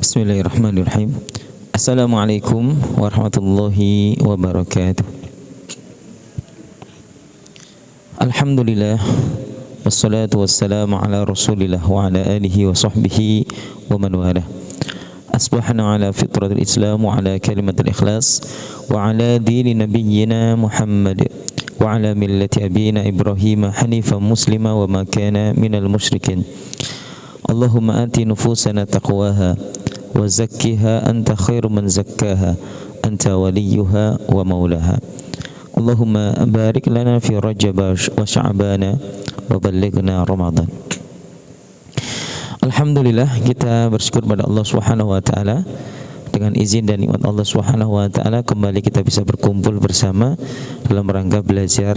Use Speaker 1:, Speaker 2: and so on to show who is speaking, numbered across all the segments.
Speaker 1: Bismillahirrahmanirrahim. Assalamualaikum warahmatullahi wabarakatuh. Alhamdulillah, wassalatu wassalamu ala rasulillah wa ala alihi wa sahbihi wa man walah. Asbahna ala fitratil islam wa ala kalimatil ikhlas wa ala dini nabiyyina Muhammad wa ala millati abina Ibrahim hanifan muslima wa ma kana minal musyrikin. Allahumma ati nufusana taqwaha wa zakkiha anta khairu man zakkaha anta waliyuha wa maulaha. Allahumma barik lana fi Rajab wa Sya'bana wa ballighna Ramadan. Alhamdulillah, kita bersyukur pada Allah Subhanahu wa taala. Dengan izin dan nikmat Allah Subhanahu wa taala kembali kita bisa berkumpul bersama dalam rangka belajar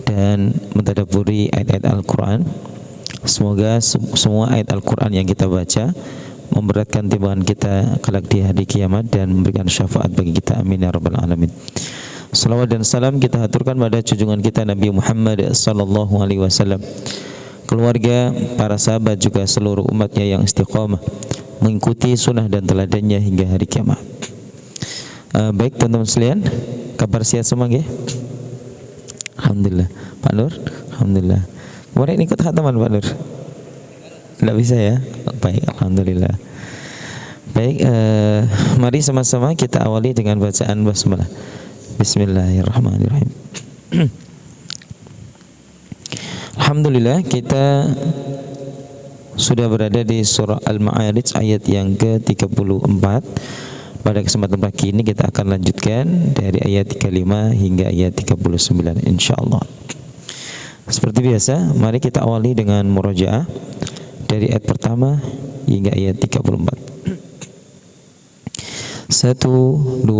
Speaker 1: dan mentadabburi ayat-ayat Al-Qur'an. Semoga semua ayat Al-Qur'an yang kita baca memberatkan timbangan kita kelak di hari kiamat dan memberikan syafaat bagi kita, amin ya rabbal alamin. Salawat dan salam kita haturkan pada junjungan kita Nabi Muhammad sallallahu alaihi wasallam, keluarga, para sahabat, juga seluruh umatnya yang istiqamah mengikuti sunnah dan teladannya hingga hari kiamat. Baik teman-teman sekalian, kabar sehat semua nggih? Alhamdulillah. Pak Nur, alhamdulillah. Kemarin ikut khataman Pak Nur? Tidak bisa ya? Baik, alhamdulillah. Baik, mari sama-sama kita awali dengan bacaan basmalah. Bismillahirrahmanirrahim. Alhamdulillah, kita sudah berada di surah Al-Ma'arij ayat yang ke-34. Pada kesempatan pagi ini kita akan lanjutkan dari ayat 35 hingga ayat 39 insyaallah. Seperti biasa, mari kita awali dengan murajaah dari ayat pertama hingga ayat 34. 1, 2, 3.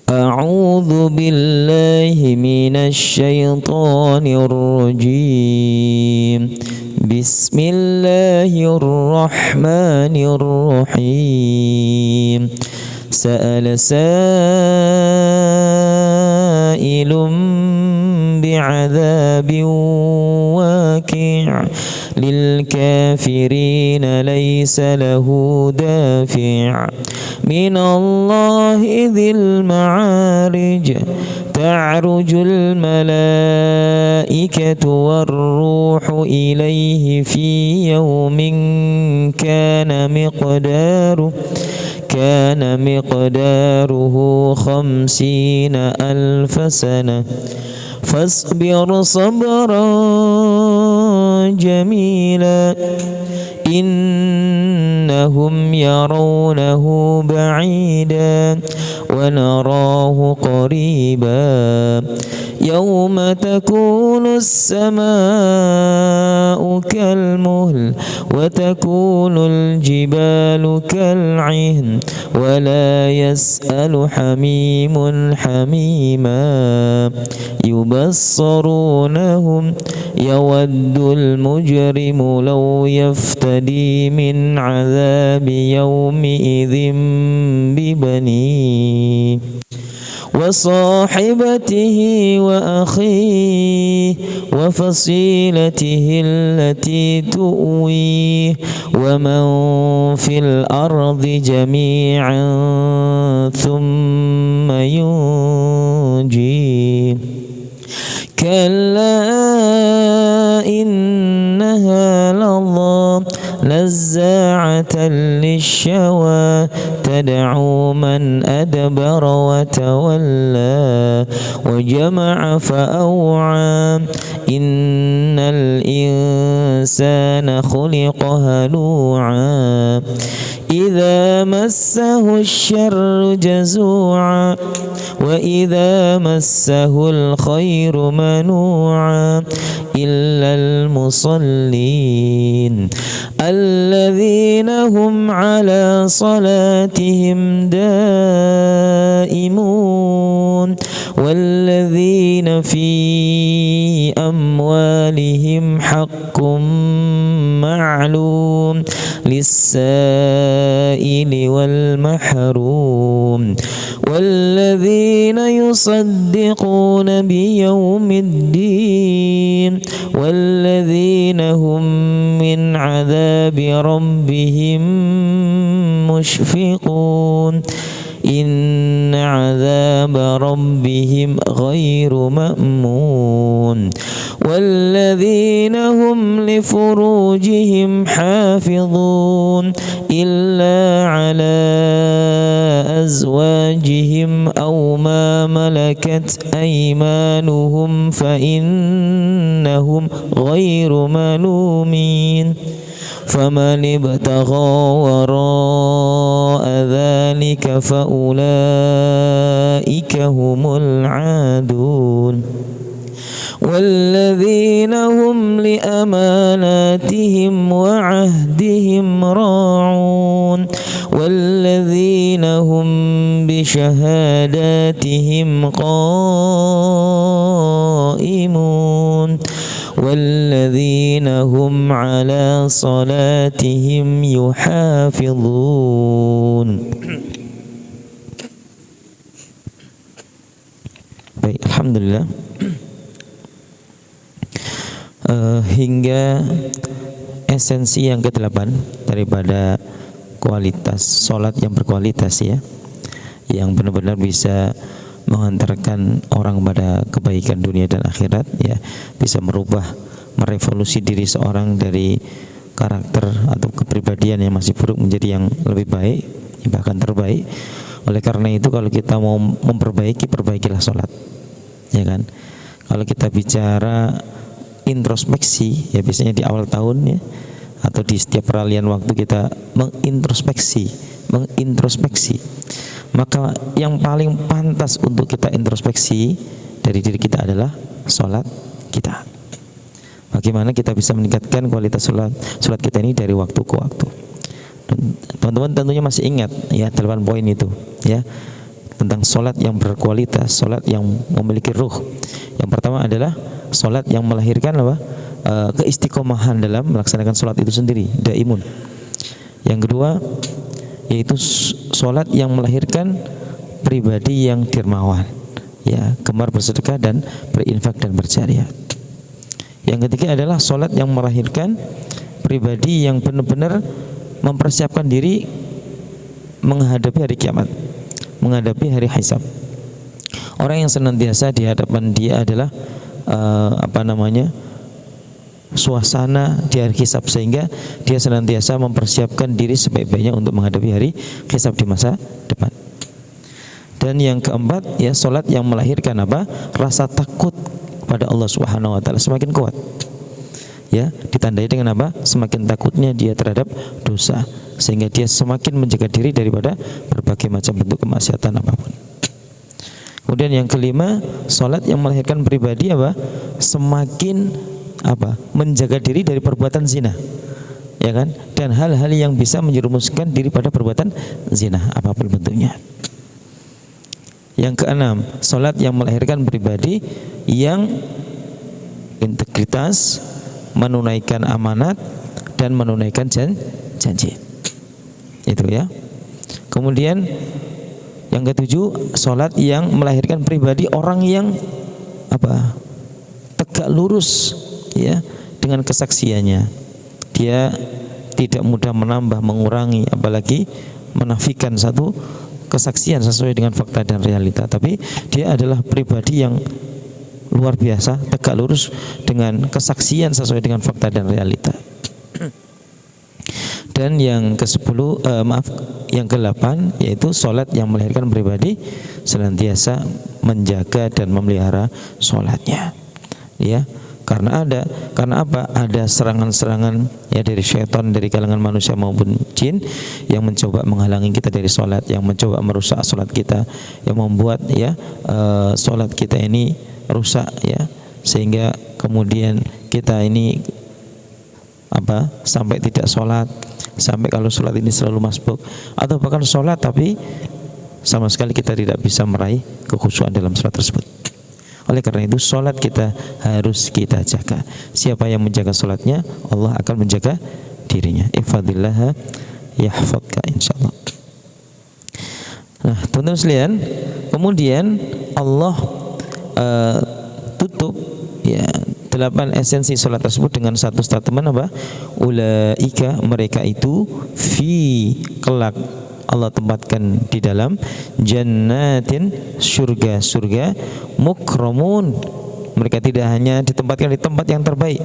Speaker 1: A'udzu billahi minasy syaithanir rajim. Bismillahirrahmanirrahim. Sa'ala sa'ilun bi'adzabin waqi' lil kafirina laysa lahu dafi' minallahi dzil ma'arij. Ta'rujul malaikatu war-ruhu ilaihi fi yawmin kana miqdaruhu 50 alf sanah fasbir sabran jamila innahum yarawnahu ba'idan wa narahu qariban yawma takunu as-samaa'u kalmuhl wa takunu al-jibalu kal'ihn wa la yas'alu hamimun hamima yubassarunahum yawaddul mujrimu law yaftadi min 'adzabi yawmi idzin bibani wa sahibatihi wa akhihi wa fasilatihi allati tu'wi wa man fil ardi jami'an thumma yunji kalla innaha ladha nazza'atan lishawa tad'u man adbara wa tawalla wa jama'a fa'aw'a innal insana khuliqa halu'a idza massahu asy-syarru jazu'a wa idza massahu al-khairu manu'a illal musallin alladzina hum ala salatihim daimun walladzina fi amwalihim haqqun ma'lum lis-sa'ili wal mahrum walladzina yusaddiquna biyawmiddin والذين هم من عذاب ربهم مشفقون إن عذاب ربهم غير مأمون والذين هم لفروجهم حافظون إلا على أزواجهم أو ما ملكت أيمانهم فإنهم غير ملومين فمن ابتغى وراء ذلك فأولئك هم العادون والذين هم لأماناتهم وعهدهم راعون والذين هم بشهاداتهم قائمون والذين هم على صلاتهم يحافظون. Baik, alhamdulillah. Hingga esensi yang ke-8 daripada kualitas sholat yang berkualitas, ya, yang benar-benar bisa mengantarkan orang pada kebaikan dunia dan akhirat, ya, bisa merubah, merevolusi diri seorang dari karakter atau kepribadian yang masih buruk menjadi yang lebih baik, bahkan terbaik. Oleh karena itu, kalau kita mau memperbaiki, perbaikilah sholat, ya kan. Kalau kita bicara introspeksi, ya biasanya di awal tahun, ya, atau di setiap peralihan waktu kita mengintrospeksi, maka yang paling pantas untuk kita introspeksi dari diri kita adalah sholat kita. Bagaimana kita bisa meningkatkan kualitas sholat kita ini dari waktu ke waktu. Teman-teman tentunya masih ingat, ya, 8 poin itu, ya, tentang sholat yang berkualitas, sholat yang memiliki ruh. Yang pertama adalah sholat yang melahirkan apa? Keistiqomahan dalam melaksanakan sholat itu sendiri, daimun. Yang kedua yaitu sholat yang melahirkan pribadi yang dermawan, ya, gemar bersedekah dan berinfak dan berjariah. Yang ketiga adalah sholat yang melahirkan pribadi yang benar-benar mempersiapkan diri menghadapi hari kiamat, menghadapi hari hisab. Orang yang senantiasa di hadapan dia adalah suasana di hari hisab, sehingga dia senantiasa mempersiapkan diri sebaik-baiknya untuk menghadapi hari hisab di masa depan. Dan yang keempat, ya, sholat yang melahirkan apa? Rasa takut pada Allah Subhanahu wa taala semakin kuat, ya, ditandai dengan apa? Semakin takutnya dia terhadap dosa, sehingga dia semakin menjaga diri daripada berbagai macam bentuk kemaksiatan apapun. Kemudian yang kelima, sholat yang melahirkan pribadi apa? Semakin menjaga diri dari perbuatan zina, ya kan, dan hal-hal yang bisa menjerumuskan diri pada perbuatan zina apapun bentuknya. Yang keenam, sholat yang melahirkan pribadi yang integritas, menunaikan amanat dan menunaikan janji. Itu, ya. Kemudian yang ketujuh, sholat yang melahirkan pribadi orang yang tegak lurus, ya, dengan kesaksiannya. Dia tidak mudah menambah, mengurangi, apalagi menafikan satu kesaksian sesuai dengan fakta dan realita. Tapi dia adalah pribadi yang luar biasa, tegak lurus dengan kesaksian sesuai dengan fakta dan realita. Dan yang yang ke-8 yaitu sholat yang melahirkan pribadi senantiasa menjaga dan memelihara sholatnya, ya. Karena apa? Ada serangan-serangan, ya, dari syaitan, dari kalangan manusia maupun jin yang mencoba menghalangi kita dari sholat, yang mencoba merusak sholat kita, yang membuat, ya, sholat kita ini rusak, ya, sehingga kemudian kita ini sampai tidak sholat, sampai kalau sholat ini selalu masbuk, atau bahkan sholat tapi sama sekali kita tidak bisa meraih kekhusyuan dalam sholat tersebut. Oleh karena itu, sholat kita harus kita jaga. Siapa yang menjaga sholatnya, Allah akan menjaga dirinya. Ihfadillah yahfadka, insyaallah. Nah, teman-teman sekalian, kemudian Allah tutup, ya, 8 esensi salat tersebut dengan satu statement apa? Ulaika, mereka itu fi, kelak Allah tempatkan di dalam jannatin, surga mukramun, mereka tidak hanya ditempatkan di tempat yang terbaik,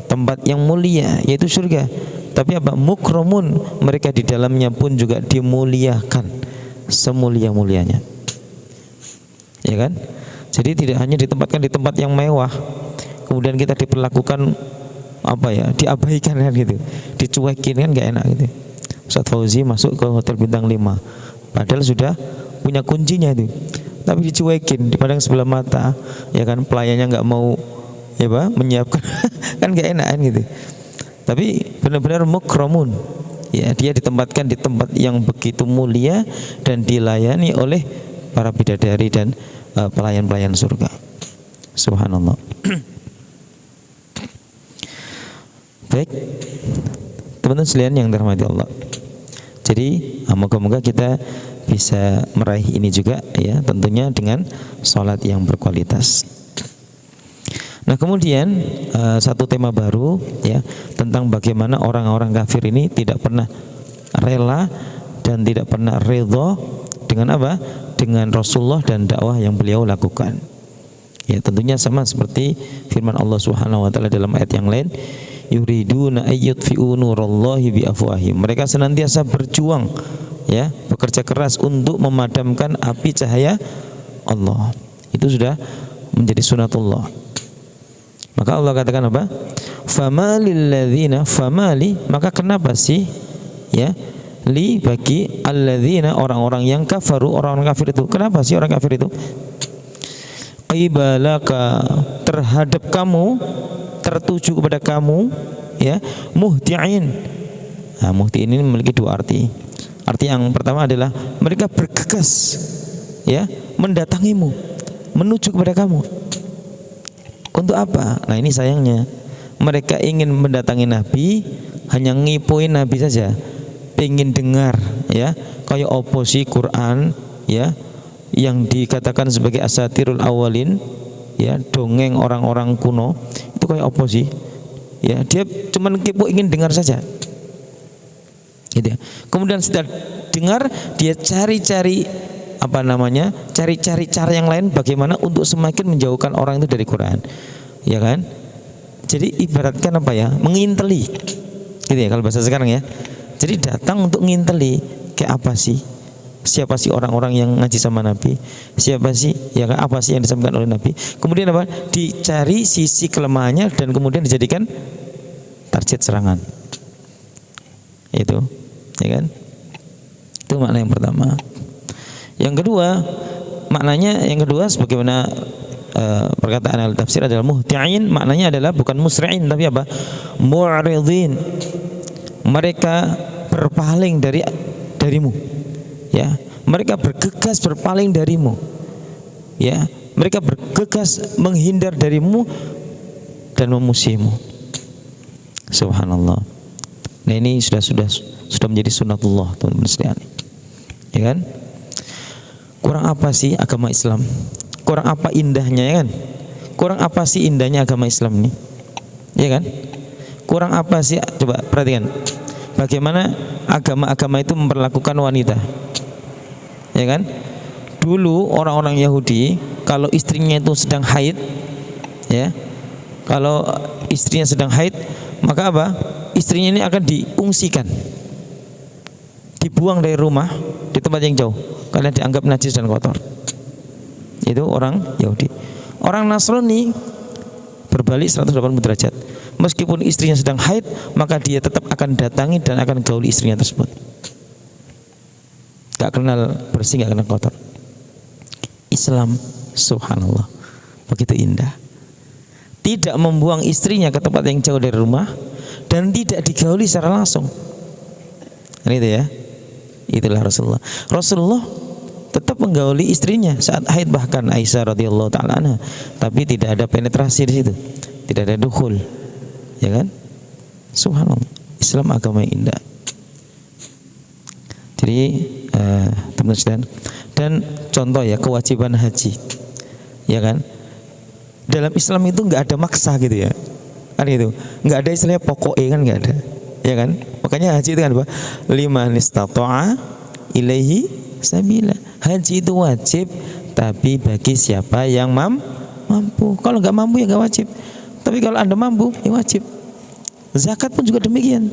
Speaker 1: tempat yang mulia yaitu surga, tapi apa? Mukramun, mereka di dalamnya pun juga dimuliakan semulia-mulianya, ya kan? Jadi tidak hanya ditempatkan di tempat yang mewah kemudian kita diperlakukan apa ya, diabaikan kan gitu, dicuekin kan gak enak gitu. Ustaz Fauzi masuk ke hotel bintang 5 padahal sudah punya kuncinya itu, tapi dicuekin, dipandang sebelah mata, ya kan, pelayannya nggak mau ya Pak menyiapkan kan gak enak kan gitu. Tapi benar-benar mukramun, ya, dia ditempatkan di tempat yang begitu mulia dan dilayani oleh para bidadari dan pelayan-pelayan surga. Subhanallah. Baik, teman-teman sekalian yang dirahmati Allah. Jadi moga-moga kita bisa meraih ini juga, ya, tentunya dengan sholat yang berkualitas. Nah kemudian satu tema baru, ya, tentang bagaimana orang-orang kafir ini tidak pernah rela dan tidak pernah ridho dengan apa? Dengan Rasulullah dan dakwah yang beliau lakukan. Ya, tentunya sama seperti firman Allah Subhanahu wa taala dalam ayat yang lain, yuriduna ayyutfi'u nurallahi biafwahim. Mereka senantiasa berjuang, ya, bekerja keras untuk memadamkan api cahaya Allah. Itu sudah menjadi sunatullah. Maka Allah katakan apa? Famalil ladzina, famali, maka kenapa sih, ya, li, bagi alladzina, orang-orang yang kafaru, orang-orang kafir itu. Kenapa sih orang kafir itu? Qibalaka, terhadap kamu, tertuju kepada kamu, ya, muhti'in. Nah, muhti'in ini memiliki dua arti. Arti yang pertama adalah mereka bergegas, ya, mendatangimu, menuju kepada kamu. Untuk apa? Nah ini sayangnya, mereka ingin mendatangi Nabi, hanya ngipuin Nabi saja, ingin dengar, ya, kayak oposisi Quran, ya, yang dikatakan sebagai asatirul awalin, ya, dongeng orang-orang kuno, itu kayak oposisi, ya, dia cuma kipu ingin dengar saja, gitu ya. Kemudian setelah dengar, dia cari-cari apa namanya, cari-cari cara yang lain bagaimana untuk semakin menjauhkan orang itu dari Quran, ya kan? Jadi ibaratkan apa ya, menginteli, gitu ya kalau bahasa sekarang ya. Jadi datang untuk nginteli, kayak apa sih, siapa sih orang-orang yang ngaji sama Nabi, siapa sih, ya kan, apa sih yang disampaikan oleh Nabi. Kemudian apa, dicari sisi kelemahannya dan kemudian dijadikan target serangan, itu, ya kan? Itu makna yang pertama. Yang kedua, maknanya yang kedua sebagaimana perkataan al-tafsir adalah muhti'in, maknanya adalah bukan musri'in tapi apa? Mu'ridin. Mereka berpaling darimu, ya. Mereka bergegas berpaling darimu, ya. Mereka bergegas menghindar darimu dan memusuhimu. Subhanallah. Nah ini sudah menjadi sunatullah, teman-teman sekalian, ya kan? Kurang apa sih agama Islam? Kurang apa indahnya, ya kan? Kurang apa sih indahnya agama Islam ini? Ya kan? Kurang apa sih? Coba perhatikan bagaimana agama-agama itu memperlakukan wanita, ya kan? Dulu orang-orang Yahudi kalau istrinya itu sedang haid, ya, kalau istrinya sedang haid, maka apa? Istrinya ini akan diungsikan, dibuang dari rumah di tempat yang jauh karena dianggap najis dan kotor. Itu orang Yahudi. Orang Nasrani berbalik 180 derajat. Meskipun istrinya sedang haid, maka dia tetap akan datangi dan akan gauli istrinya tersebut. Gak kenal bersih, gak kenal kotor. Islam, subhanallah, begitu indah. Tidak membuang istrinya ke tempat yang jauh dari rumah dan tidak digauli secara langsung. Itu ya. Itulah Rasulullah. Rasulullah tetap menggauli istrinya saat haid, bahkan Aisyah radhiyallahu taala anha, tapi tidak ada penetrasi di situ, tidak ada dukhul, ya kan? Subhanallah, Islam agama yang indah. Jadi teman-teman sekalian, dan contoh ya kewajiban haji, ya kan? dalam Islam itu nggak ada maksa gitu ya, kan gitu, nggak ada istilahnya pokoknya, kan nggak ada, ya kan. Makanya haji itu kan apa, liman istata'a ilaihi sabila. Haji itu wajib tapi bagi siapa yang mampu. Kalau nggak mampu ya nggak wajib, tapi kalau Anda mampu ya wajib. Zakat pun juga demikian.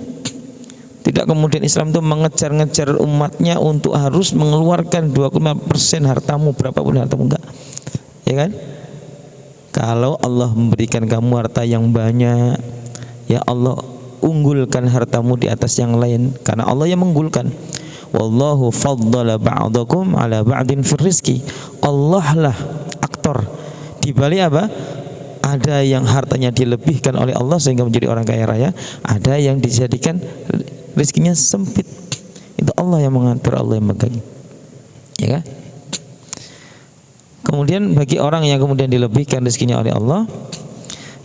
Speaker 1: Tidak kemudian Islam itu mengejar-ngejar umatnya untuk harus mengeluarkan 25% hartamu, berapapun hartamu, enggak, ya kan. Kalau Allah memberikan kamu harta yang banyak, ya Allah unggulkan hartamu di atas yang lain, karena Allah yang mengunggulkan. Wallahu faddala ba'dakum ala ba'din fir rizki. Allah lah aktor di balik apa? Ada yang hartanya dilebihkan oleh Allah sehingga menjadi orang kaya raya, ada yang dijadikan rezekinya sempit. Itu Allah yang mengatur, Allah yang megang, ya kan? Kemudian bagi orang yang kemudian dilebihkan rezekinya oleh Allah,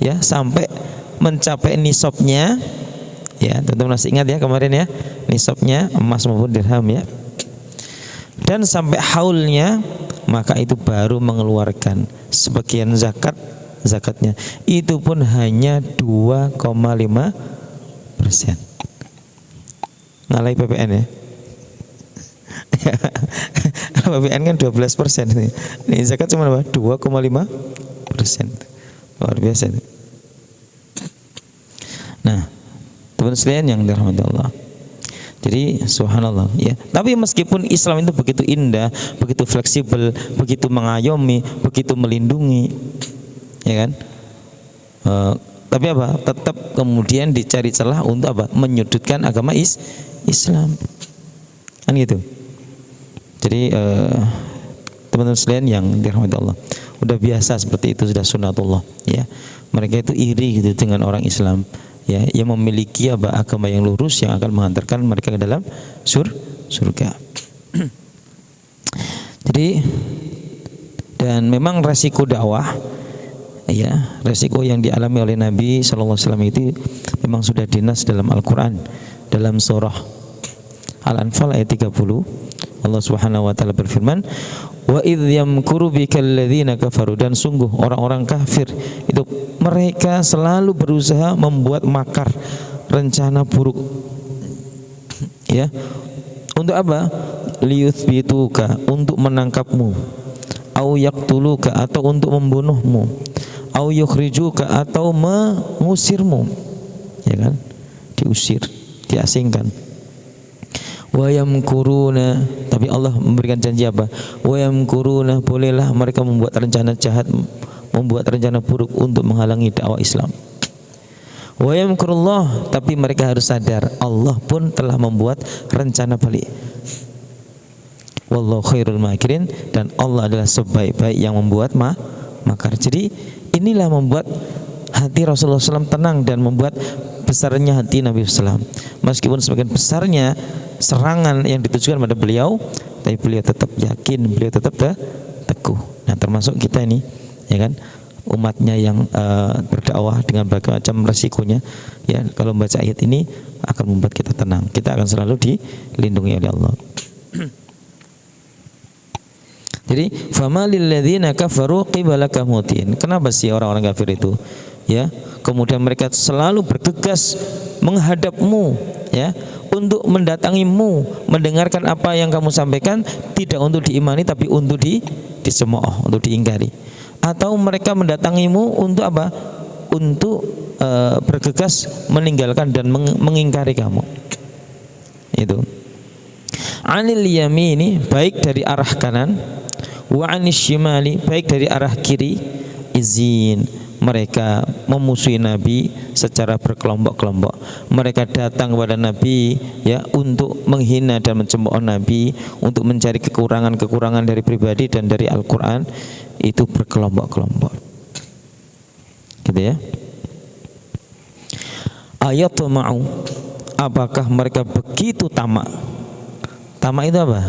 Speaker 1: ya, sampai mencapai nisabnya, ya, teman-teman masih ingat ya kemarin ya, nisabnya emas maupun dirham ya, dan sampai haulnya, maka itu baru mengeluarkan sebagian zakatnya. Itu pun hanya 2,5%. Ngalai PPN ya. PPN kan 12%. Ini zakat cuma apa? 2,5%. Luar biasa itu. Nah, teman sekalian yang dirahmati Allah. Jadi subhanallah ya. Tapi meskipun Islam itu begitu indah, begitu fleksibel, begitu mengayomi, begitu melindungi, ya kan? Tapi apa? Tetap kemudian dicari celah untuk apa? Menyudutkan agama Islam. Kan gitu. Jadi teman-teman sekalian yang dirahmati Allah, udah biasa seperti itu, sudah sunatullah ya. Mereka itu iri gitu dengan orang Islam ya, yang memiliki apa? Agama yang lurus yang akan menghantarkan mereka ke dalam surga. Jadi, dan memang resiko dakwah ya, resiko yang dialami oleh Nabi sallallahu alaihi wasallam itu memang sudah dinas dalam Al-Qur'an, dalam surah Al-Anfal ayat 30. Allah Subhanahu wa taala berfirman, "Wa idz yamkuru bikal ladzina kafaru," dan sungguh orang-orang kafir itu mereka selalu berusaha membuat makar, rencana buruk. Ya. Untuk apa? Liyuthbituka, untuk menangkapmu. Au yaqtuluka, atau untuk membunuhmu. Au yukhrijuka, atau mengusirmu. Ya kan? Diusir, diasingkan. Wa yamkuruna, tapi Allah memberikan janji apa? Wa yamkuruna, bolehlah mereka membuat rencana jahat, membuat rencana buruk untuk menghalangi dakwah Islam. Wa yamkurullah, tapi mereka harus sadar Allah pun telah membuat rencana balik. Wallahu khairul makirin, dan Allah adalah sebaik-baik yang membuat makar. Jadi inilah membuat hati Rasulullah SAW tenang dan membuat besarnya hati Nabi SAW. Meskipun sebagian besarnya serangan yang ditujukan pada beliau, tapi beliau tetap yakin, beliau tetap teguh. Nah, termasuk kita ini, ya kan, umatnya yang berdakwah dengan berbagai macam resikonya, ya, kalau membaca ayat ini akan membuat kita tenang. Kita akan selalu dilindungi oleh Allah. Jadi, famalil ladzina kafaru qibalaka mutin. Kenapa sih orang-orang kafir itu, ya, kemudian mereka selalu bergegas menghadapmu, ya, untuk mendatangimu, mendengarkan apa yang kamu sampaikan, tidak untuk diimani tapi untuk dicemooh, untuk diingkari. Atau mereka mendatangimu untuk apa? Untuk bergegas meninggalkan dan mengingkari kamu. Itu. Anil yamini, baik dari arah kanan, wa anis shimali, baik dari arah kiri, izin. Mereka memusuhi Nabi secara berkelompok-kelompok. Mereka datang kepada Nabi, ya, untuk menghina dan mencemooh Nabi, untuk mencari kekurangan-kekurangan dari pribadi dan dari Al-Quran. Itu berkelompok-kelompok, gitu ya. Ayat ma'u, apakah mereka begitu tamak? Tamak itu apa,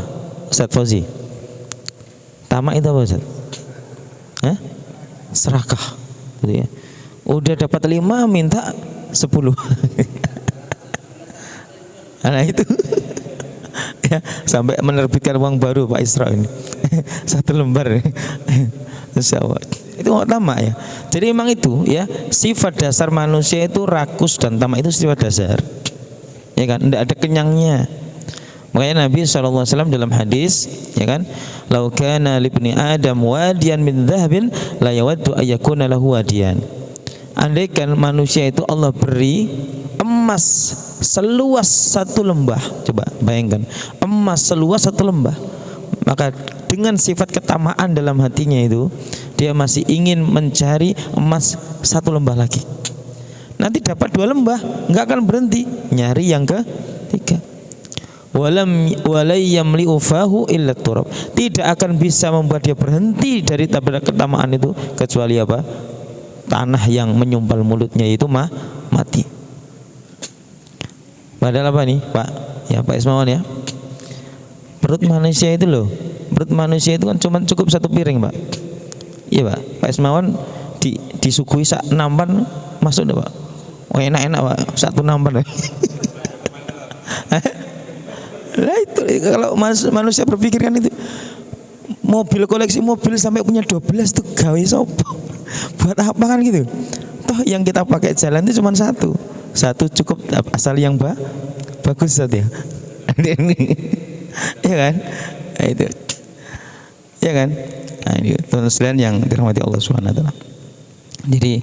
Speaker 1: Ustaz Fauzi? Tamak itu apa, Ustaz? Serakah, gitu ya. Udah dapat 5 minta 10. Nah itu ya, sampai menerbitkan uang baru Pak Isra ini 1 lembar. Insya Allah. Itu nggak tamak ya. Jadi memang itu ya, sifat dasar manusia itu rakus dan tamak, itu sifat dasar. Ya kan, tidak ada kenyangnya. Makanya Nabi SAW dalam hadis, ya kan, lau kana libni adam wadiyan min dhahabin la yawaddu ayyakuna lahu wadiyan. Andaikan manusia itu Allah beri emas seluas satu lembah, coba bayangkan, emas seluas satu lembah, maka dengan sifat ketamaan dalam hatinya itu, dia masih ingin mencari emas satu lembah lagi. Nanti dapat 2 lembah, nggak akan berhenti nyari yang ketiga. Walai yamli'u fahu illa turab. Tidak akan bisa membuat dia berhenti dari ketamaan itu kecuali apa? Tanah yang menyumpal mulutnya itu mati. Padahal apa nih, Pak? Ya, Pak Ismawan ya. Perut manusia itu loh. Perut manusia itu kan cuma cukup 1 piring, Pak. Iya, Pak. Pak Ismawan disuguhi sak nampan masuk deh, Pak. Oh, enak-enak, Pak. 1 nampan. Nah itu kalau manusia berpikir kan itu, mobil, koleksi mobil sampai punya 12 tuh gawe sopo, buat apa kan gitu. Toh yang kita pakai jalan itu cuma satu cukup, asal yang bagus saja. Ya kan, nah, itu ya kan. Nah ini teman sekalian yang dirahmati Allah Subhanahu Wa Taala. Jadi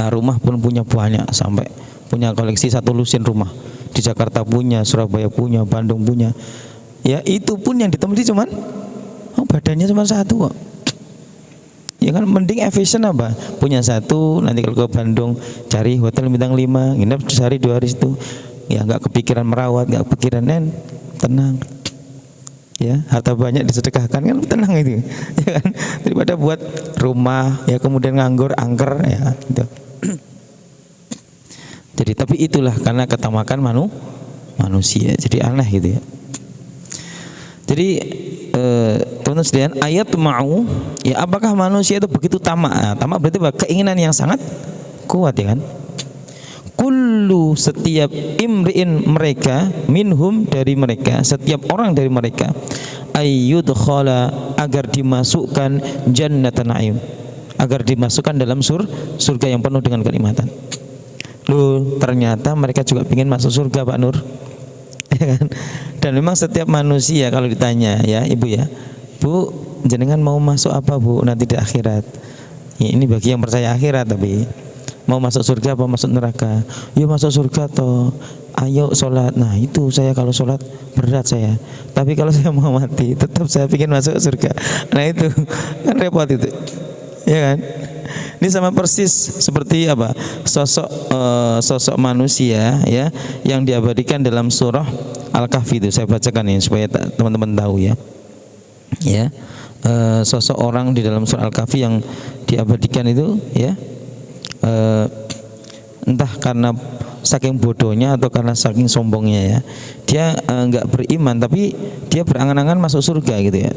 Speaker 1: rumah pun punya banyak, sampai punya koleksi 1 lusin rumah. Di Jakarta punya, Surabaya punya, Bandung punya. Ya itu pun yang ditempati cuman badannya cuma 1 kok. Ya kan, mending efisien apa? Punya 1, nanti kalau ke Bandung cari hotel bintang 5, nginep sehari 2 hari itu. Ya nggak kepikiran merawat, nggak kepikiran tenang. Ya, harta banyak disedekahkan kan tenang itu. Ya kan? Daripada buat rumah ya kemudian nganggur, angker ya gitu. Jadi tapi itulah karena ketamakan manusia. Jadi aneh gitu ya. Jadi teman-teman sekalian, ayat mau ya, apakah manusia itu begitu tamak? Nah, tamak berarti apa? Keinginan yang sangat kuat ya kan. Kullu, setiap imri'in, mereka, minhum, dari mereka, setiap orang dari mereka, ayyudkhala, agar dimasukkan jannatan na'im, agar dimasukkan dalam surga yang penuh dengan kenikmatan. Loh, ternyata mereka juga ingin masuk surga, Pak Nur. Ya kan? Dan memang setiap manusia kalau ditanya ya, Ibu ya, Bu, jenengan mau masuk apa, Bu, nanti di akhirat? Ya, ini bagi yang percaya akhirat, tapi mau masuk surga apa masuk neraka? Yuk masuk surga toh. Ayo sholat. Nah itu saya kalau sholat berat saya. Tapi kalau saya mau mati tetap saya ingin masuk surga. Nah itu kan repot itu. Ya kan? Ini sama persis seperti apa? Sosok manusia ya yang diabadikan dalam surah Al-Kahfi itu. Saya bacakan ini supaya teman-teman tahu ya. Ya. Sosok orang di dalam surah Al-Kahfi yang diabadikan itu ya. Entah karena saking bodohnya atau karena saking sombongnya ya, dia enggak beriman tapi dia berangan-angan masuk surga gitu ya.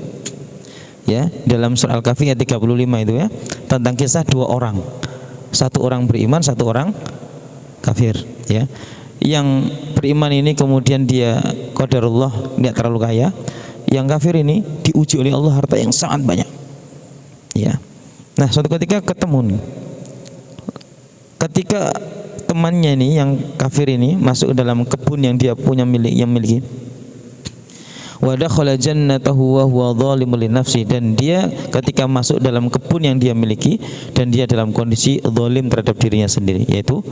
Speaker 1: Ya, dalam surah Al-Kahfi ayat 35 itu ya, tentang kisah 2 orang. 1 orang beriman, 1 orang kafir ya. Yang beriman ini kemudian dia qadarullah tidak terlalu kaya. Yang kafir ini diuji oleh Allah harta yang sangat banyak. Ya. Nah, suatu ketika ketemu nih. Ketika temannya ini yang kafir ini masuk ke dalam kebun yang dia punya miliki, wa dakhala jannatahu wa huwa zalimun li nafsi, dan dia ketika masuk dalam kebun yang dia miliki dan dia dalam kondisi zalim terhadap dirinya sendiri, yaitu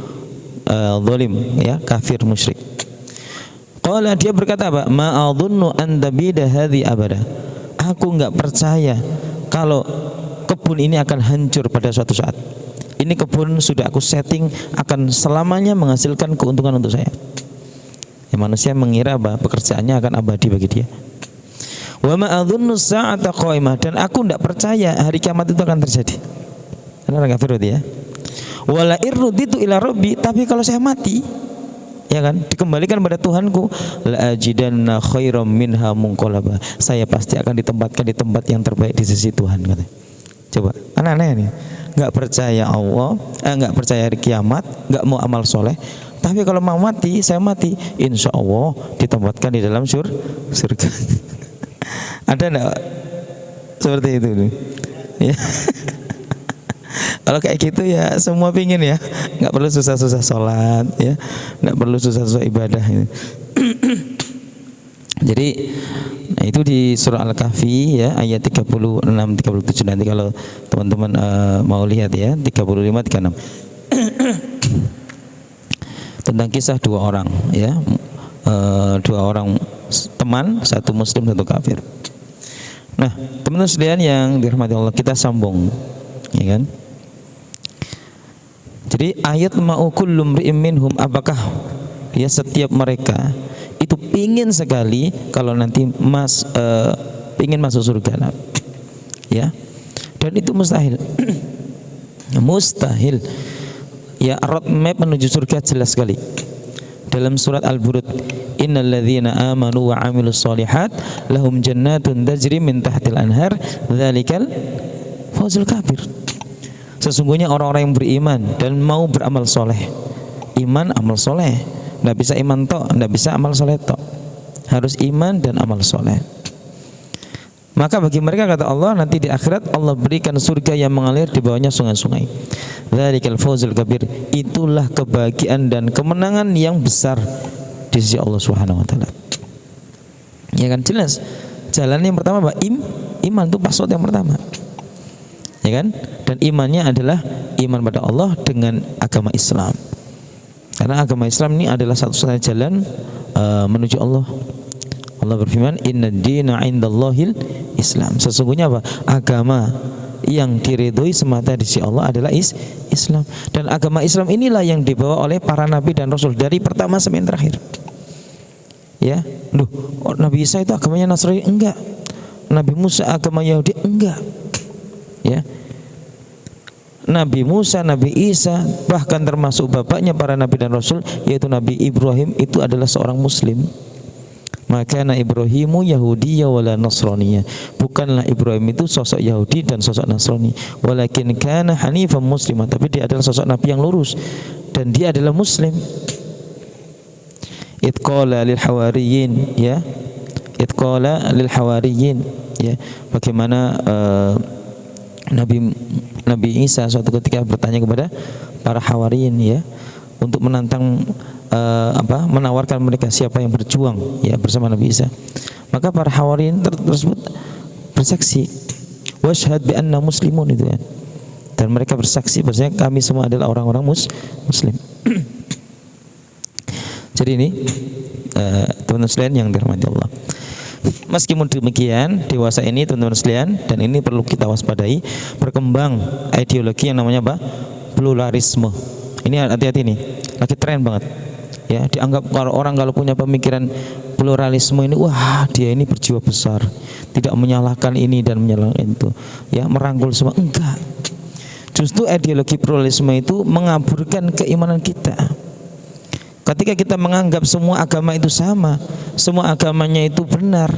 Speaker 1: zalim ya, kafir musyrik. Qala, dia berkata apa? Ma adunnu an tabida hadhi abada. Aku enggak percaya kalau kebun ini akan hancur pada suatu saat. Ini kebun sudah aku setting akan selamanya menghasilkan keuntungan untuk saya. Ya, manusia mengira bahwa pekerjaannya akan abadi bagi dia. Wa ma adzunnu sa'ata qa'imah, dan aku tidak percaya hari kiamat itu akan terjadi. Karena kafir ya. Wala irruditu ila rabbi, tapi kalau saya mati ya kan, dikembalikan pada Tuhanku, la ajidanna khairam minha munqalaba, saya pasti akan ditempatkan di tempat yang terbaik di sisi Tuhan katanya. Coba, aneh-aneh nih. Enggak percaya Allah, enggak percaya hari kiamat, enggak mau amal soleh, tapi kalau mau mati, saya mati, insya Allah ditempatkan di dalam surga. Ada enggak seperti itu? Ya. Kalau kayak gitu ya semua pingin ya, nggak perlu susah-susah sholat ya, nggak perlu susah-susah ibadah. Jadi nah itu di surah Al-Kahfi ya ayat 36 37 nanti kalau teman-teman mau lihat ya 35 36 tentang kisah dua orang ya, dua orang teman, satu muslim satu kafir. Nah teman-teman sekalian yang dirahmati Allah, kita sambung ya kan. Jadi ayat ma'ukullum ri'im minhum, apakah ya setiap mereka itu pingin sekali kalau nanti pingin masuk surga ya, dan itu mustahil. Mustahil ya, roadmap menuju surga jelas sekali dalam surat Al-Burud, innal ladzina amanu wa amilus solihat lahum jannatun tajri min tahtil anhar dzalikal fawzul kabir. Sesungguhnya orang-orang yang beriman dan mau beramal soleh, iman amal soleh, nggak bisa iman tok, nggak bisa amal soleh tok, harus iman dan amal soleh. Maka bagi mereka kata Allah nanti di akhirat Allah berikan surga yang mengalir di bawahnya sungai-sungai. Dzalikal fawzul kabir, itulah kebahagiaan dan kemenangan yang besar di sisi Allah Subhanahu wa taala. Ya kan jelas. Jalan yang pertama apa? Iman itu password yang pertama. Ya kan? Dan imannya adalah iman pada Allah dengan agama Islam. Karena agama Islam ini adalah satu-satunya jalan menuju Allah. Allah berfirman, "Innad dina 'indallahil Islam." Sesungguhnya apa? Agama yang diridhoi semata di sisi Allah adalah Islam. Dan agama Islam inilah yang dibawa oleh para nabi dan rasul dari pertama sampai yang terakhir. Ya, Nabi Isa itu agamanya Nasrani? Enggak. Nabi Musa agama Yahudi? Enggak. Ya. Nabi Musa, Nabi Isa, bahkan termasuk bapaknya para nabi dan rasul yaitu Nabi Ibrahim itu adalah seorang muslim. Maka Ibrahimu Yahudiyya wala Nasraniyya. Bukanlah Ibrahim itu sosok Yahudi dan sosok Nasrani, walakin kana hanifan musliman, tapi dia adalah sosok nabi yang lurus dan dia adalah muslim. Itqala lil hawariyin ya. Itqala lil hawariyin ya. Bagaimana Nabi Isa suatu ketika bertanya kepada para hawariyin ya, untuk menantang menawarkan mereka siapa yang berjuang ya bersama Nabi Isa. Maka para hawariyin tersebut bersaksi, washhad bi anna muslimun, itu kan. Dan mereka bersaksi bahwasanya kami semua adalah orang-orang muslim. Jadi ini teman-teman sekalian yang dirahmati Allah. Meskipun demikian, dewasa ini teman-teman sekalian, dan ini perlu kita waspadai, berkembang ideologi yang namanya apa? Pluralisme. Ini hati-hati nih, lagi tren banget. Ya, dianggap kalau punya pemikiran pluralisme ini, wah dia ini berjiwa besar, tidak menyalahkan ini dan menyalahkan itu, ya merangkul semua. Enggak. Justru ideologi pluralisme itu mengaburkan keimanan kita. Ketika kita menganggap semua agama itu sama, semua agamanya itu benar,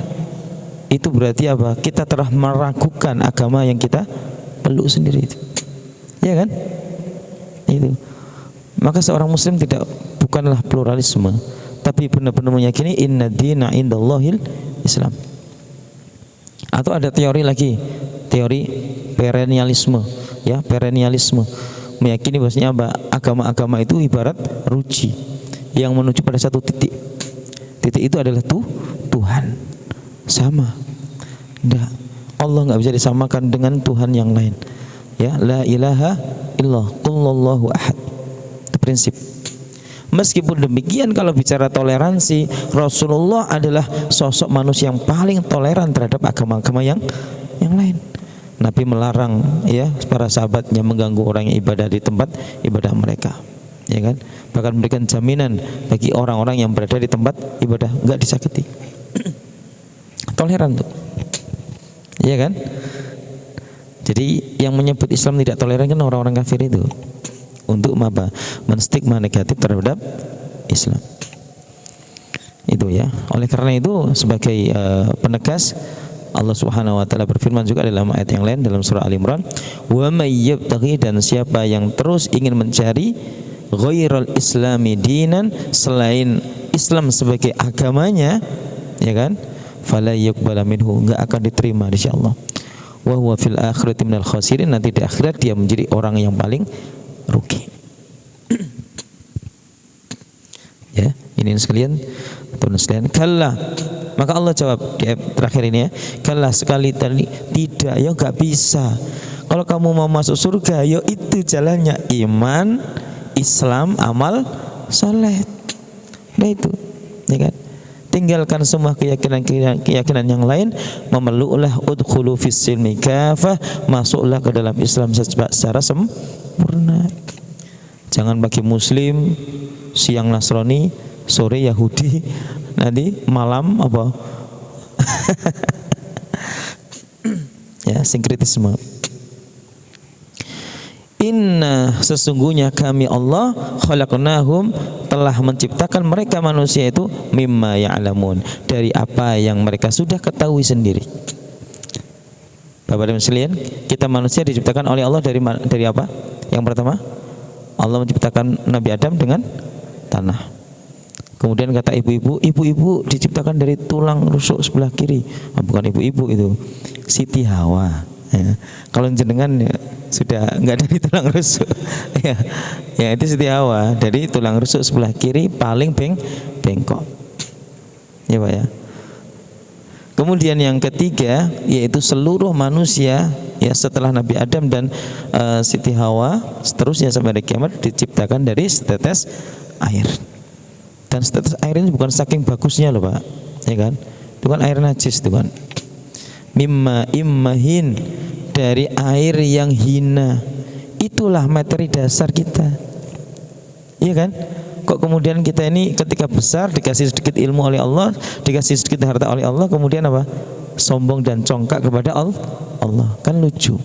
Speaker 1: itu berarti apa? Kita telah meragukan agama yang kita peluk sendiri itu. Ya kan? Itu. Maka seorang muslim bukanlah pluralisme, tapi benar-benar meyakini inna dina indallahil Islam. Atau ada teori lagi, teori perennialisme, ya, perennialisme, meyakini bahwasanya agama-agama itu ibarat ruji yang menuju pada satu titik. Titik itu adalah Tuhan. Sama. Enggak. Allah enggak bisa disamakan dengan Tuhan yang lain. Ya, la ilaha illallah, qullallahu ahad. Itu prinsip. Meskipun demikian, kalau bicara toleransi, Rasulullah adalah sosok manusia yang paling toleran terhadap agama-agama yang lain. Nabi melarang ya para sahabatnya mengganggu orang yang ibadah di tempat ibadah mereka, ya kan? Bahkan memberikan jaminan bagi orang-orang yang berada di tempat ibadah enggak disakiti. Toleran tuh, ya kan? Jadi yang menyebut Islam tidak toleran kan orang-orang kafir itu, untuk apa? Menstigma negatif terhadap Islam. Itu ya. Oleh karena itu sebagai penegas, Allah Subhanahu wa taala berfirman juga dalam ayat yang lain dalam surah Al-Imran, "Wa may yabtaghi," dan siapa yang terus ingin mencari ghairal islami dinan, selain Islam sebagai agamanya, ya kan? Fala yuqbala minhu, enggak akan diterima di sisi Allah. wa huwa fil akhirati minal khasirin, nanti di akhirat dia menjadi orang yang paling rugi. Ya, ini sekalian, teman sekalian, kalla. Maka Allah jawab di ayat terakhir ini ya, kalla, sekali tadi tidak, ya enggak bisa. Kalau kamu mau masuk surga, ya itu jalannya iman, Islam, amal soleh. Nah itu, ya kan? Tinggalkan semua keyakinan yang lain, memeluklah udkhulu fis silmi kafah, masuklah ke dalam Islam secara sempurna. Jangan bagi muslim siang Nasrani, sore Yahudi, nanti malam apa? Ya, sinkretisme. Inna, sesungguhnya kami Allah, khalaqnahum, telah menciptakan mereka manusia itu mimma ya'lamun, dari apa yang mereka sudah ketahui sendiri. Bapak dan sekalian, kita manusia diciptakan oleh Allah dari apa? Yang pertama, Allah menciptakan Nabi Adam dengan tanah. Kemudian kata ibu-ibu diciptakan dari tulang rusuk sebelah kiri. Bukan ibu-ibu itu, Siti Hawa. Ya. Kalau jenengan ya, sudah enggak dari tulang rusuk. Ya itu Siti Hawa, dari tulang rusuk sebelah kiri paling bengkok. Ya Pak ya. Kemudian yang ketiga yaitu seluruh manusia ya setelah Nabi Adam dan Siti Hawa seterusnya sampai hari kiamat diciptakan dari setetes air. Dan setetes air ini bukan saking bagusnya loh Pak, ya kan? Itu kan air najis itu kan. Mimma immahin, dari air yang hina. Itulah materi dasar kita, iya kan? Kok kemudian kita ini ketika besar dikasih sedikit ilmu oleh Allah, dikasih sedikit harta oleh Allah, kemudian apa? Sombong dan congkak kepada Allah. Kan lucu,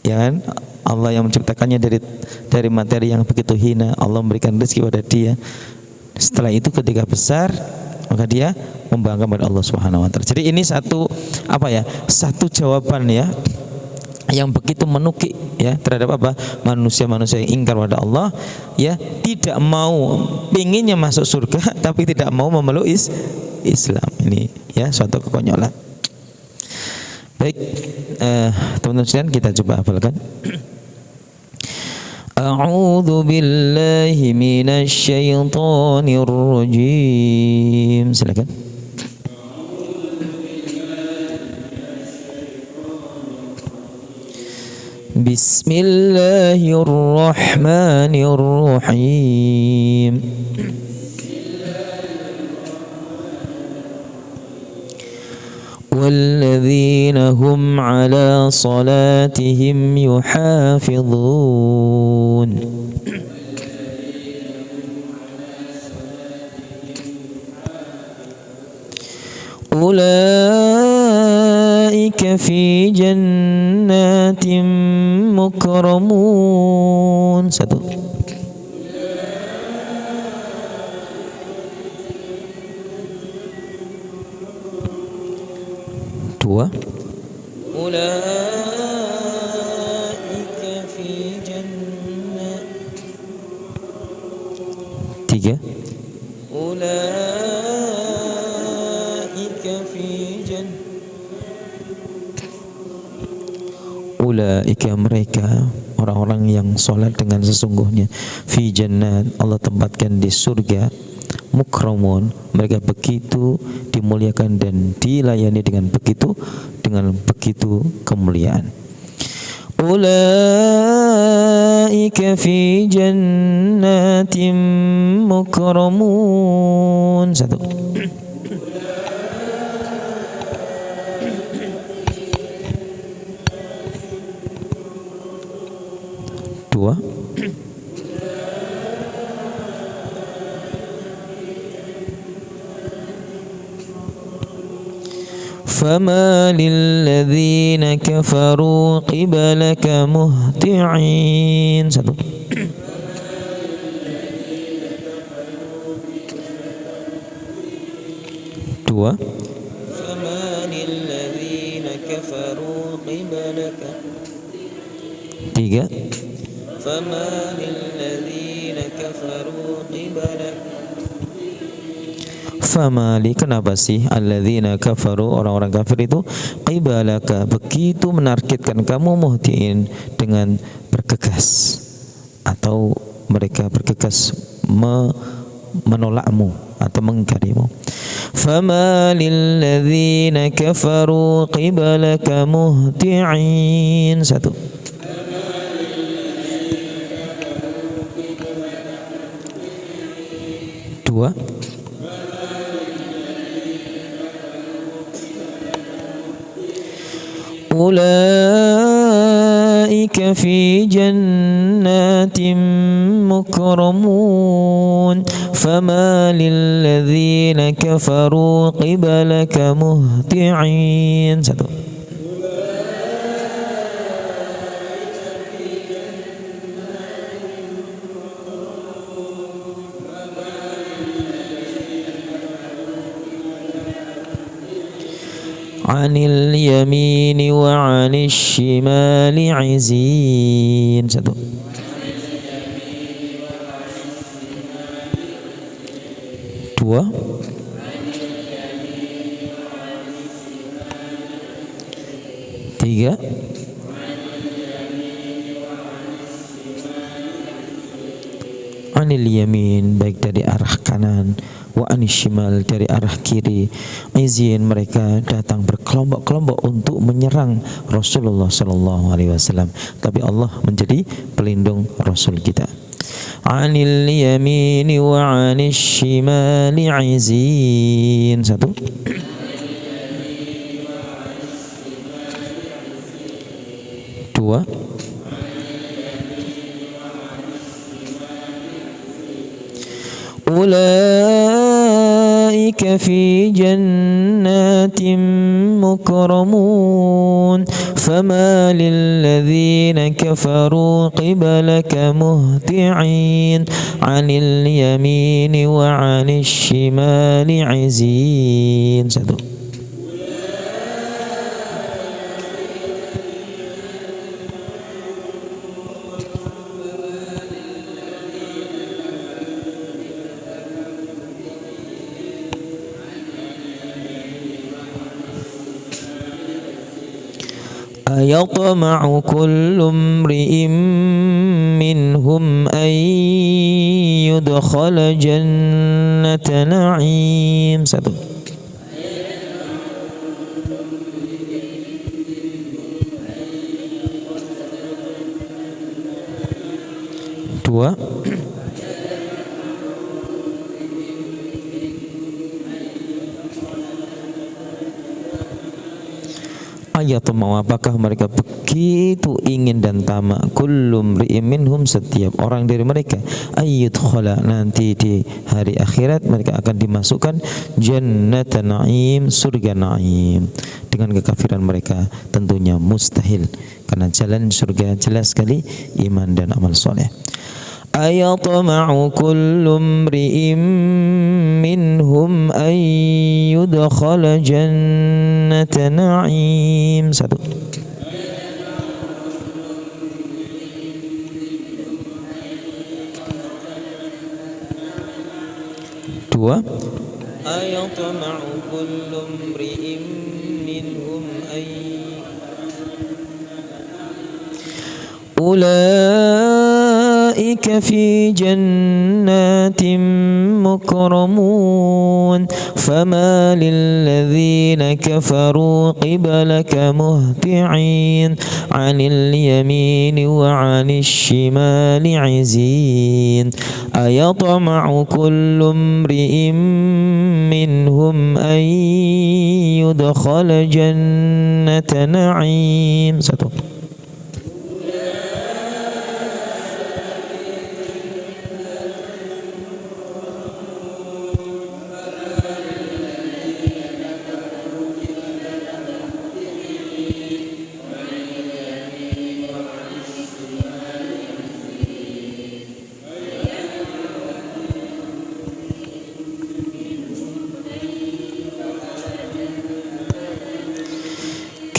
Speaker 1: ya kan? Allah yang menciptakannya dari materi yang begitu hina, Allah memberikan rezeki pada dia. Setelah itu ketika besar, maka dia membanggakan pada Allah Subhanahu wa taala. Jadi ini satu jawaban ya yang begitu menukik ya terhadap apa? Manusia-manusia yang ingkar pada Allah, ya, tidak mau, pinginnya masuk surga tapi tidak mau memeluk Islam. Ini ya suatu kekonyolan. Baik, teman-teman sekalian, kita coba hafalkan. A'udzu billahi minasy syaithanir rajim. Silakan. Bismillahirrahmanirrahim. Walladzina hum ala salatihim yuhafizun. Ulaika fi jannatin mukramun. Satu. Dua. Ulaika fi jannat. Tiga. Ulaika fi jannat. Ulaika, mereka orang-orang yang sholat dengan sesungguhnya, fi jannat, Allah tempatkan di surga, mukramun, mereka begitu dimuliakan dan dilayani dengan begitu kemuliaan. Ulaika fi jannatin mukramun. Satu. Dua. Fama lilladzina kafaru qibalaka muhti'in. Satu. Dua. Fama lilladzina kafaru qibalaka. Tiga. Fama lilladzina kafaru qibalaka. famali, kenapa sih alladzina kafaru, orang-orang kafir itu, qibalaka, begitu menargetkan kamu, muhtiin, dengan bergegas, atau mereka bergegas menolakmu atau mengingkarimu. Fama lilladzina kafaru qibalaka muhti'in. Satu. Dua. Ulaika fi jannatin mukramun fama lilladzina kafaru qibalaka muhti'in. Satu. Anil yamini wa anil shimali izin. Satu. Dua. Tiga. Anil yamin, baik dari arah kanan, wa anishimal, dari arah kiri, izin, mereka datang berkelompok-kelompok untuk menyerang Rasulullah sallallahu alaihi wasallam, tapi Allah menjadi pelindung Rasul kita. Anil yamini wa anishimali izin. Satu. Dua. Ulaika fi jannatin mukramun fama lilladzina kafaru qibalaka muhti'in anil yamini wa anil shimali izin. Satu. Ayatma'u kullu imri'in minhum an yudkhala jannata na'im. Satu. Dua. Ayatma'u, apakah mereka begitu ingin dan tamak, kullum ri'im minhum, setiap orang dari mereka, ayyudkhala, nanti di hari akhirat mereka akan dimasukkan jannata na'im, surga na'im. Dengan kekafiran mereka tentunya mustahil, karena jalan surga jelas sekali iman dan amal soleh. Ayatma'u kullu imri'in minhum an yudkhala jannata na'im. Satu. Dua. Ayatma'u kullu imri'in minhum an ulaika fi jannatin mukramun fama lilladzina kafaru qibalaka muhti'in anil yamini wa anil shimali izin. Ayatma'u kullu imri'in minhum an yudkhala jannata na'im. Satu.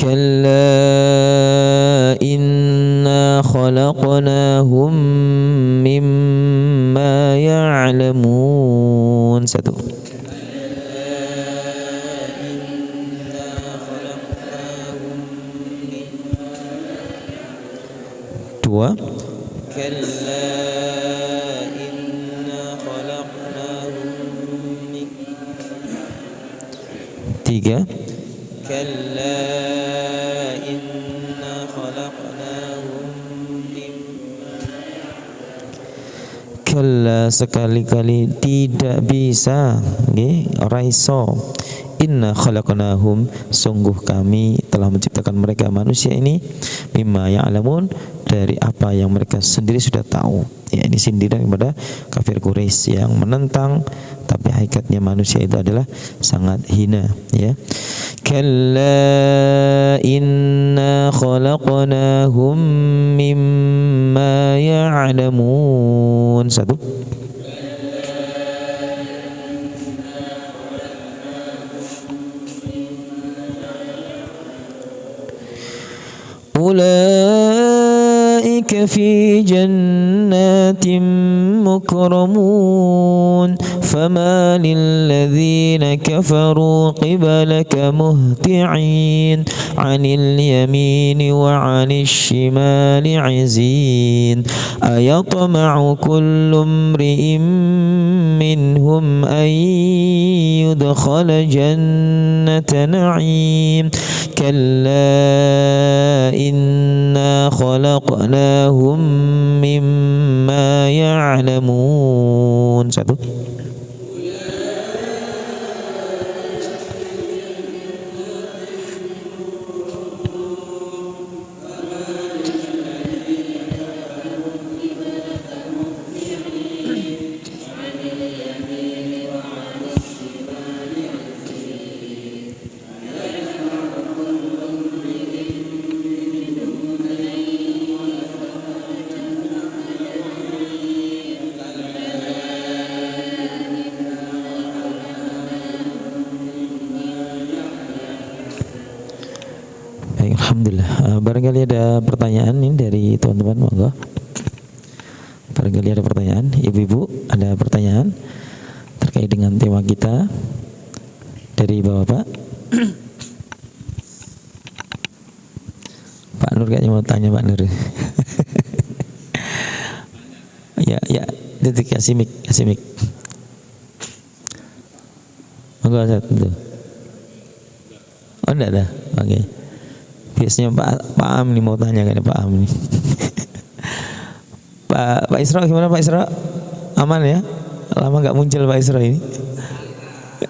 Speaker 1: Kalla inna khalaqnahum mimma ya'lamun. Satu. 2 kalla inna khalaqnahum 3 kalla inna khalaqnahum kalla sekali-kali tidak bisa nggih ora iso inna khalaqnahum sungguh kami telah menciptakan mereka manusia ini mimma ya'lamun dari apa yang mereka sendiri sudah tahu. Ya, ini sindiran kepada kafir Quraisy yang menentang, tapi hakikatnya manusia itu adalah sangat hina, ya. Kalla inna khalaqnahum mimma ya'lamun. 1 Ulaika fi jannatin mukramun famalil ladzina kafaru qibalaka muhti'in 'anil yamini wa 'anil shimali 'izin ayatma'u kullu imri'in minhum an yudkhala jannata na'im kalla inna khalaqnahum mimma ya'lamun. 1 Alhamdulillah. Barangkali ada pertanyaan ini dari teman-teman, monggo. Barangkali ada pertanyaan, ibu-ibu ada pertanyaan terkait dengan tema kita dari bapak. Pak Nur kayaknya mau tanya Pak Nur. ya, detik kasih mic. Monggo Ustaz itu. Oh enggak ada. Oke. Biasanya Pak Am nih mau tanya kan Pak Am nih. Pak Isra gimana Pak Isra? Aman ya? Lama nggak muncul Pak Isra ini.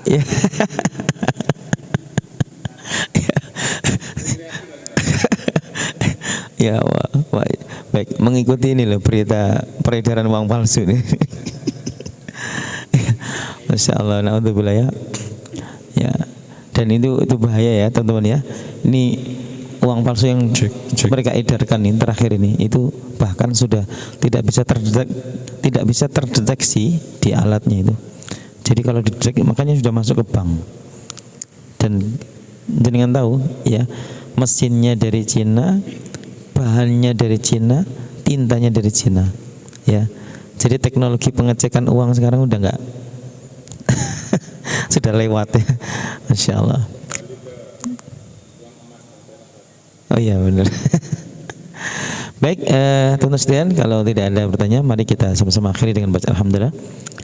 Speaker 1: Ya. Ya, baik mengikuti ini loh berita peredaran uang palsu nih. Masya Allah, naudzubillah ya. Ya, dan itu bahaya ya teman-teman ya. Ini uang palsu yang mereka edarkan ini terakhir ini itu bahkan sudah tidak bisa terdeteksi di alatnya itu. Jadi kalau dideteksi makanya sudah masuk ke bank. Dan jenengan tahu ya, mesinnya dari Cina, bahannya dari Cina, tintanya dari Cina. Ya. Jadi teknologi pengecekan uang sekarang udah enggak sudah lewat ya. Masya Allah. Oh iya benar. Baik, teman-teman sekalian, kalau tidak ada pertanyaan, mari kita sama-sama akhiri dengan baca alhamdulillah.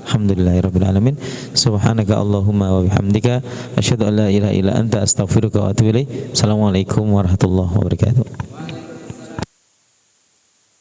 Speaker 1: Alhamdulillahirabbil alamin. Subhanaka Allahumma wa bihamdika asyhadu an la ilaha illa anta astaghfiruka wa atubu ilaik. Assalamualaikum warahmatullahi wabarakatuh.